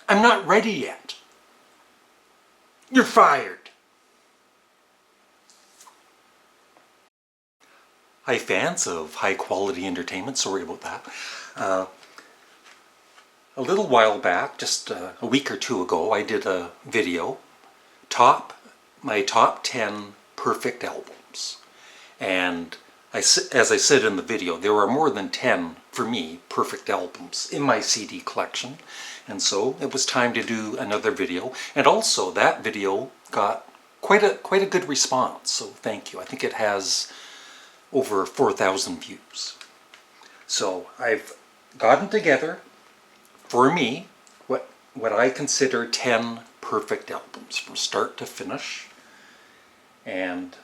I'm not ready yet. You're fired. Hi fans of high quality entertainment, sorry about that. A little while back, just a week or two ago, I did a video, my top 10 perfect albums. And as I said in the video, there are more than 10, for me, perfect albums in my CD collection. And so it was time to do another video. And also that video got quite a good response, so thank you. I think it has over 4,000 views. So I've gotten together, for me, what I consider 10 perfect albums from start to finish. And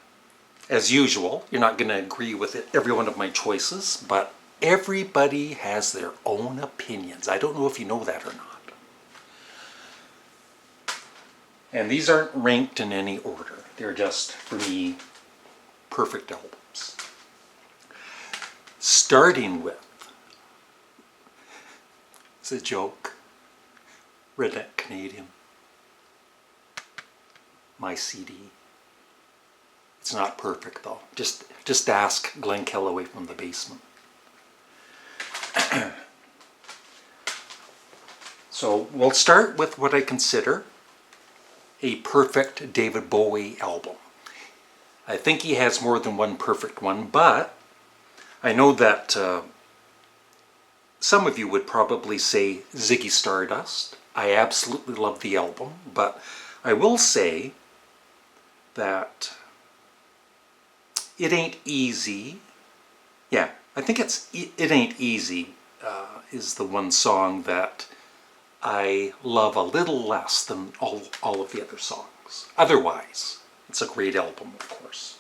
as usual, you're not going to agree with every one of my choices, but everybody has their own opinions. I don't know if you know that or not. And these aren't ranked in any order. They're just, for me, perfect albums. Starting with, it's a joke, Redneck Canadian, my CD. It's not perfect though. Just ask Glenn Kellaway from the Basement. So we'll start with what I consider a perfect David Bowie album. I think he has more than one perfect one, but I know that some of you would probably say Ziggy Stardust. I absolutely love the album, but I will say that It Ain't Easy. Yeah, I think It Ain't Easy is the one song that I love a little less than all of the other songs. Otherwise, it's a great album, of course.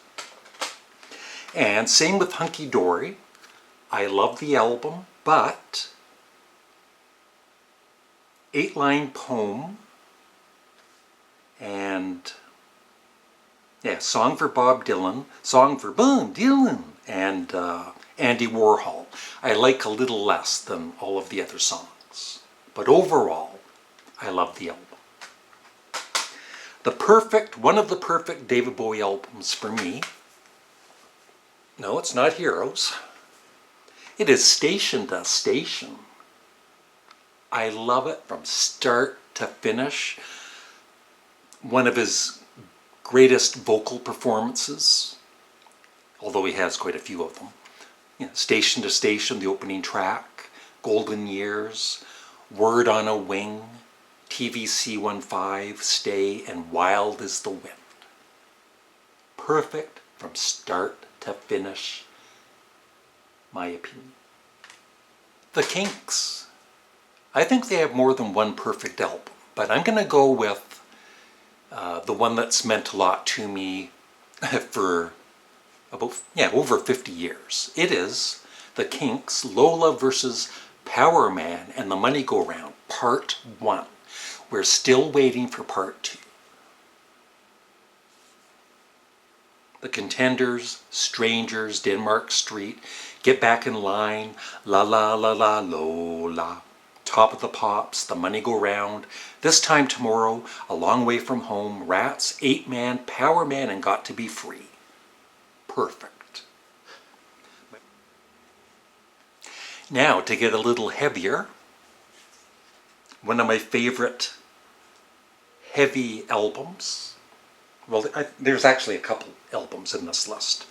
And same with Hunky Dory. I love the album, but 8-line poem and Song for Bob Dylan, Song for Bob Dylan, and Andy Warhol, I like a little less than all of the other songs. But overall, I love the album. One of the perfect David Bowie albums for me, no, it's not Heroes. It is Station to Station. I love it from start to finish. One of his greatest vocal performances, although he has quite a few of them. Station to Station, the opening track, Golden Years, Word on a Wing, TVC-15, Stay, and Wild is the Wind. Perfect from start to finish, my opinion. The Kinks. I think they have more than one perfect album, but I'm going to go with the one that's meant a lot to me for about, over 50 years. It is the Kinks, Lola versus Power Man and the Money Go Round, Part 1. We're still waiting for Part 2. The Contenders, Strangers, Denmark Street, Get Back in Line, La La La La Lola, Top of the Pops, The Money Go Round, This Time Tomorrow, A Long Way From Home, Rats, 8-Man, Power Man, and Got to Be Free. Perfect. Now, to get a little heavier, one of my favorite heavy albums, well, there's actually a couple albums in this list,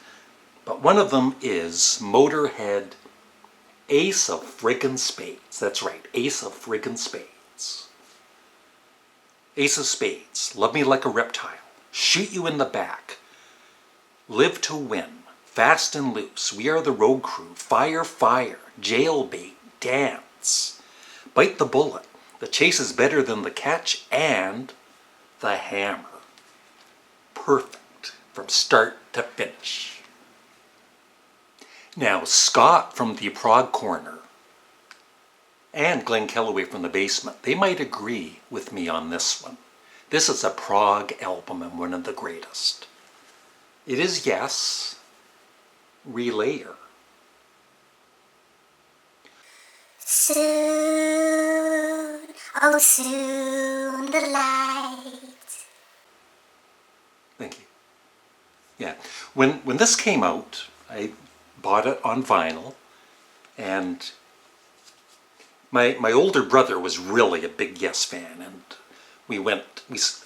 but one of them is Motorhead, Ace of Friggin' Spades. That's right, Ace of Friggin' Spades. Ace of Spades, Love Me Like a Reptile, Shoot You in the Back, Live to Win, Fast and Loose, We Are the Road Crew, Fire, Fire, Jailbait, Dance, Bite the Bullet, The Chase is Better Than the Catch, and The Hammer. Perfect from start to finish. Now, Scott from the Prog Corner and Glenn Kellaway from the Basement, they might agree with me on this one. This is a prog album and one of the greatest. It is, yes, Relayer. Soon Oh, soon the light. Thank you. Yeah. When this came out, I bought it on vinyl, and my older brother was really a big Yes fan, and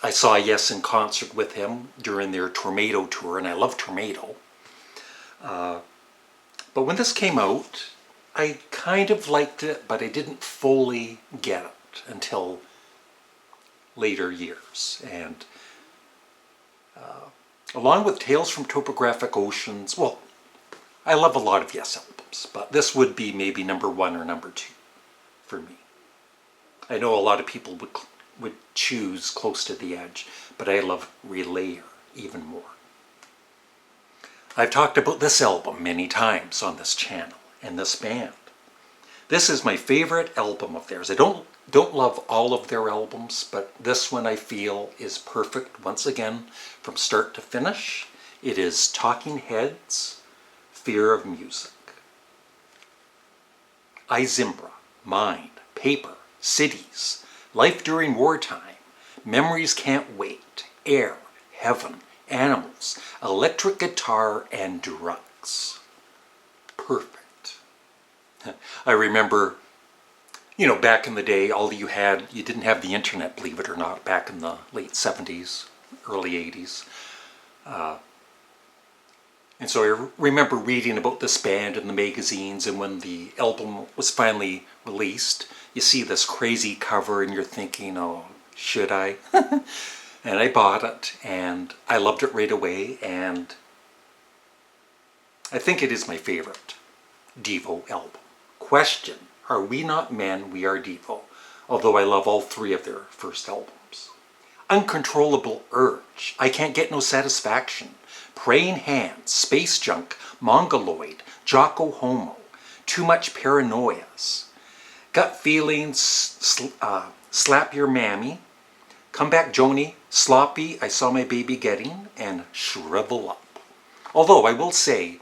I saw Yes in concert with him during their Tornado tour, and I love Tornado. But when this came out, I kind of liked it, but I didn't fully get it until later years. And along with Tales from Topographic Oceans, well, I love a lot of Yes albums, but this would be maybe number 1 or number 2 for me. I know a lot of people would choose Close to the Edge, but I love Relayer even more. I've talked about this album many times on this channel and this band. This is my favorite album of theirs. I don't love all of their albums, but this one I feel is perfect once again from start to finish. It is Talking Heads, Fear of Music. Zimbra, Mind, Paper, Cities, Life During Wartime, Memories Can't Wait, Air, Heaven, Animals, Electric Guitar, and Drugs. Perfect. I remember, back in the day, you didn't have the internet, believe it or not, back in the late 70s, early 80s. And so I remember reading about this band in the magazines, and when the album was finally released, you see this crazy cover and you're thinking, oh, should I? And I bought it, and I loved it right away, and I think it is my favorite Devo album. Question, are we not men, we are Devo, although I love all 3 of their first albums. Uncontrollable Urge, I Can't Get No Satisfaction, Praying Hands, Space Junk, Mongoloid, Jocko Homo, Too Much Paranoias, Gut Feelings, Slap Your Mammy, Come Back Joni, Sloppy, I Saw My Baby Getting, and Shrivel Up. Although I will say,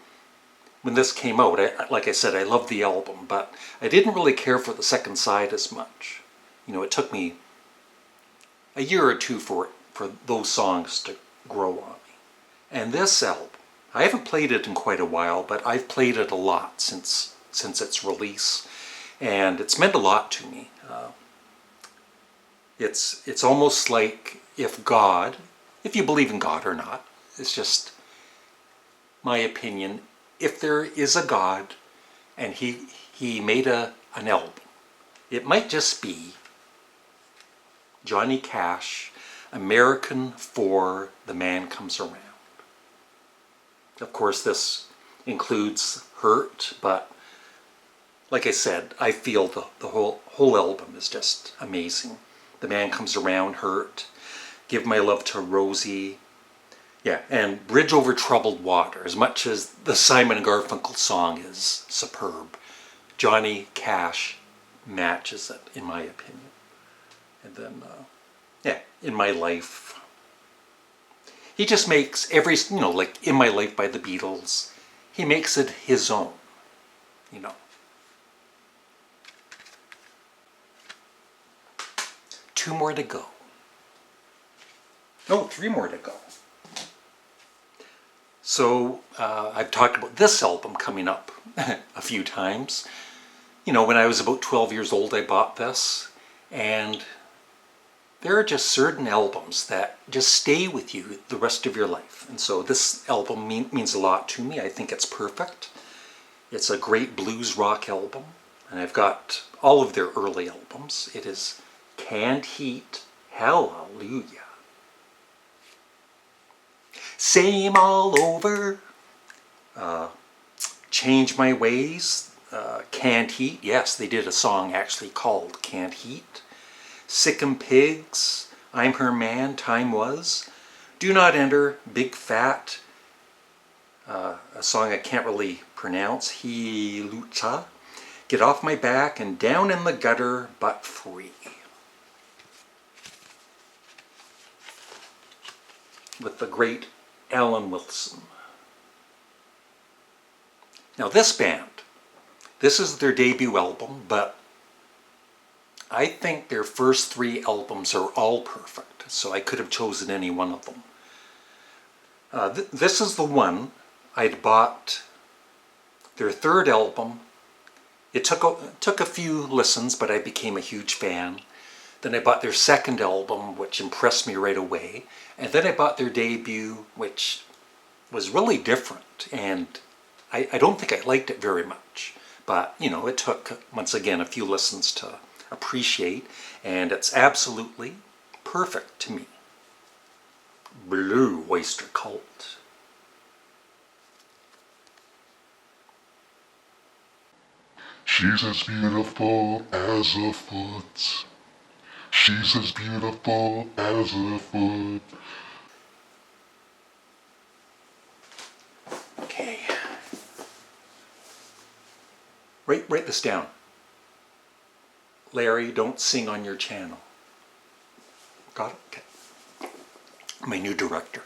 when this came out, like I said, I loved the album, but I didn't really care for the second side as much. It took me a year or 2 for those songs to grow on me. And this album, I haven't played it in quite a while, but I've played it a lot since its release, and it's meant a lot to me. It's almost like if you believe in God or not, it's just my opinion, if there is a God and he made an album, it might just be Johnny Cash, American for The Man Comes Around. Of course, this includes Hurt, but like I said, I feel the whole album is just amazing. The Man Comes Around, Hurt, Give My Love to Rosie, yeah, and Bridge Over Troubled Water. As much as the Simon & Garfunkel song is superb, Johnny Cash matches it, in my opinion. And then, In My Life. He just makes like In My Life by the Beatles, he makes it his own, 2 more to go. No, 3 more to go. So I've talked about this album coming up a few times. When I was about 12 years old, I bought this, and there are just certain albums that just stay with you the rest of your life. And so this album means a lot to me. I think it's perfect. It's a great blues rock album, and I've got all of their early albums. It is Canned Heat, Hallelujah. Same All Over, Change My Ways, Canned Heat. Yes, they did a song actually called Canned Heat. Sick 'em Pigs, I'm Her Man, Time Was. Do Not Enter, Big Fat, a song I can't really pronounce, He Lucha. Get Off My Back, and Down in the Gutter But Free. With the great Alan Wilson. Now this band, this is their debut album, but I think their first 3 albums are all perfect, so I could have chosen any one of them. This is the one I'd bought their 3rd album. It took a few listens, but I became a huge fan. Then I bought their 2nd album, which impressed me right away. And then I bought their debut, which was really different. And I don't think I liked it very much. But, you know, it took, once again, a few listens to appreciate. And it's absolutely perfect to me. Blue Oyster Cult. She's as beautiful as a foot. She's as beautiful as a foot. Okay. Write this down. Larry, don't sing on your channel. Got it? Okay. My new director.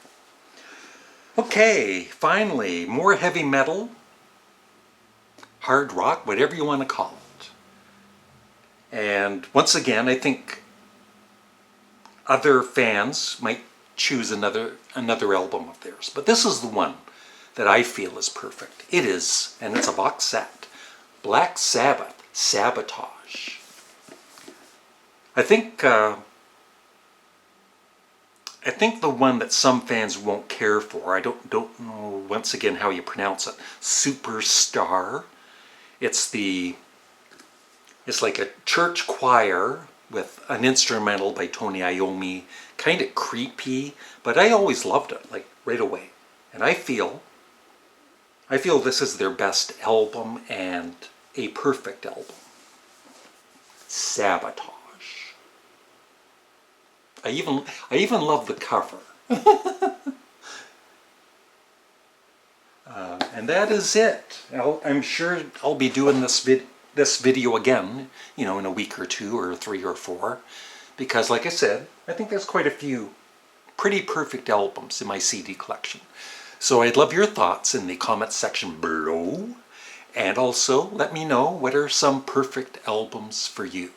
Okay, finally, more heavy metal, hard rock, whatever you want to call it. And once again, I think other fans might choose another album of theirs. But this is the one that I feel is perfect. It is, and it's a box set, Black Sabbath, Sabotage. I think the one that some fans won't care for, I don't know once again how you pronounce it, Superstar. It's like a church choir with an instrumental by Tony Iommi, kind of creepy, but I always loved it, like right away. And I feel this is their best album and a perfect album. Sabotage. I even love the cover. And that is it. I'm sure I'll be doing this video again, you know, in a week or 2 or 3 or 4, because like I said, I think there's quite a few pretty perfect albums in my CD collection. So I'd love your thoughts in the comments section below, and also let me know what are some perfect albums for you.